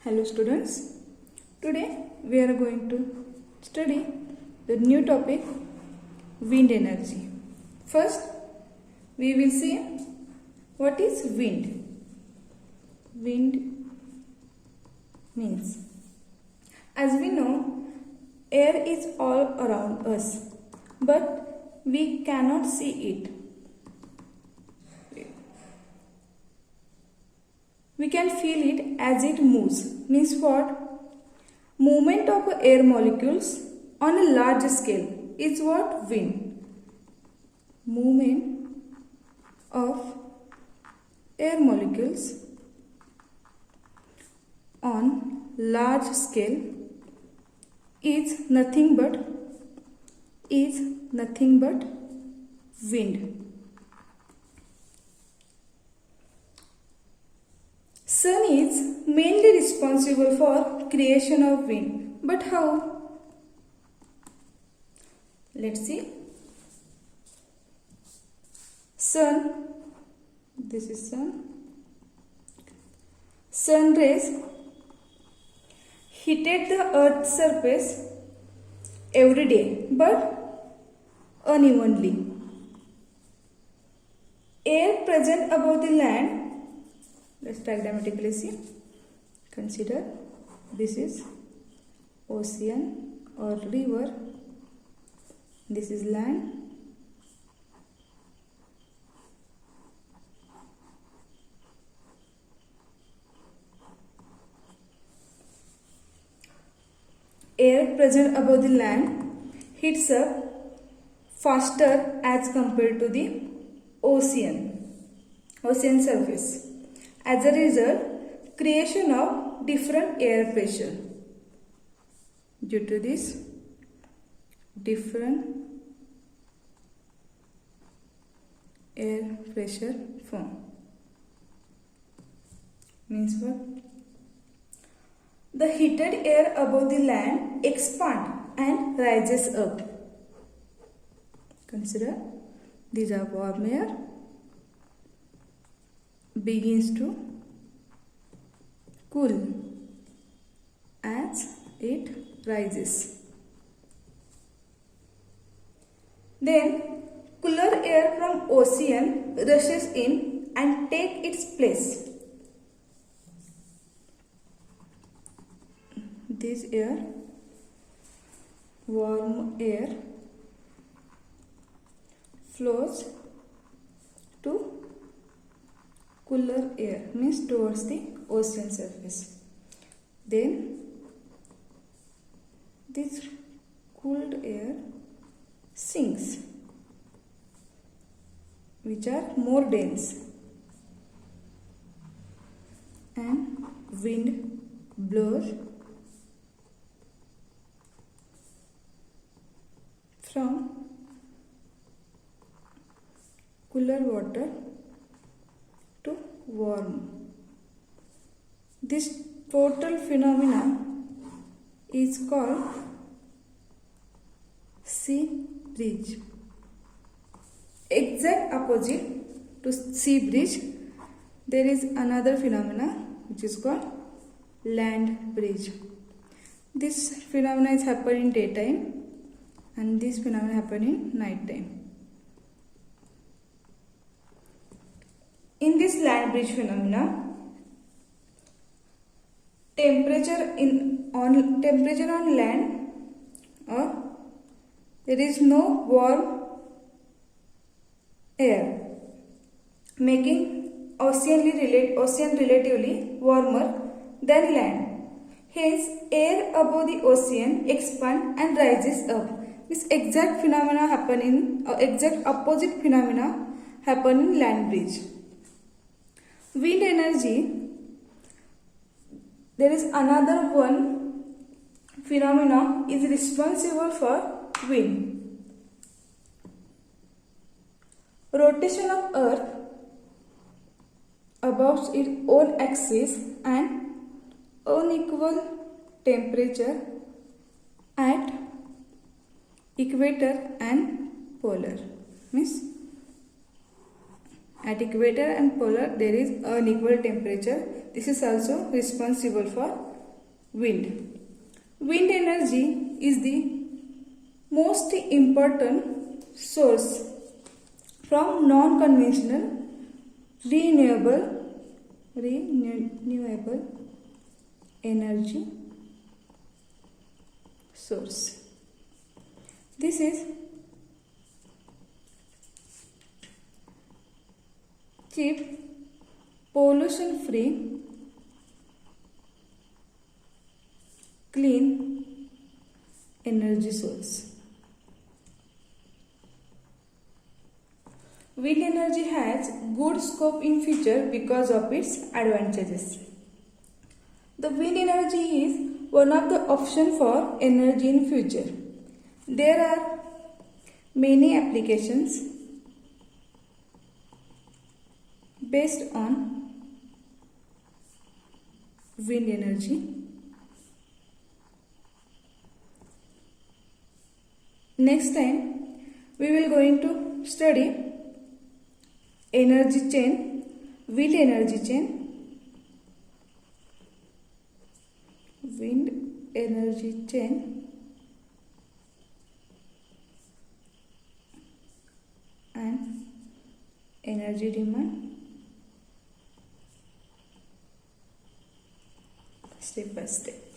Hello students, today we are going to study the new topic wind energy. First we will see what is wind. Wind means, as we know, air is all around us but we cannot see it. We can feel it as it moves. Means what? Movement of air molecules on a large scale is what? Wind. Movement of air molecules on large scale is nothing but wind. Sun is mainly responsible for creation of wind. But how? Let's see. Sun, this is sun. Sun rays heated the earth's surface every day but unevenly. Air present above the land, let's diagrammatically see. Consider this is ocean or river, this is land, air present above the land heats up faster as compared to the ocean surface. As a result, creation of different air pressure. Due to this, different air pressure form. Means what? The heated air above the land expand and rises up. Consider these are warm air, begins to cool as it rises. Then cooler air from ocean rushes in and take its place. This air, warm air, flows to cooler air, means towards the ocean surface. Then this cooled air sinks, which are more dense, and wind blows from cooler water to warm. This total phenomena is called sea breeze. Exact opposite to sea breeze, there is another phenomena which is called land breeze. This phenomena is happening in daytime and this phenomena happen in night time. In this land breeze phenomena, temperature on land, or there is no warm air, making ocean relatively warmer than land. Hence, air above the ocean expand and rises up. This exact phenomena happen in exact opposite phenomena happen in land breeze. Wind energy, there is another one phenomena is responsible for wind. Rotation of earth about its own axis and unequal temperature at equator and polar. Means At equator and polar there is unequal temperature. This is also responsible for Wind. Wind energy is the most important source from non-conventional renewable energy source. This is cheap, pollution free, clean energy source. Wind energy has good scope in future because of its advantages. The wind energy is one of the options for energy in future. There are many applications based on wind energy. Next time we will going to study energy chain, wind energy chain, wind energy chain and energy demand step by step.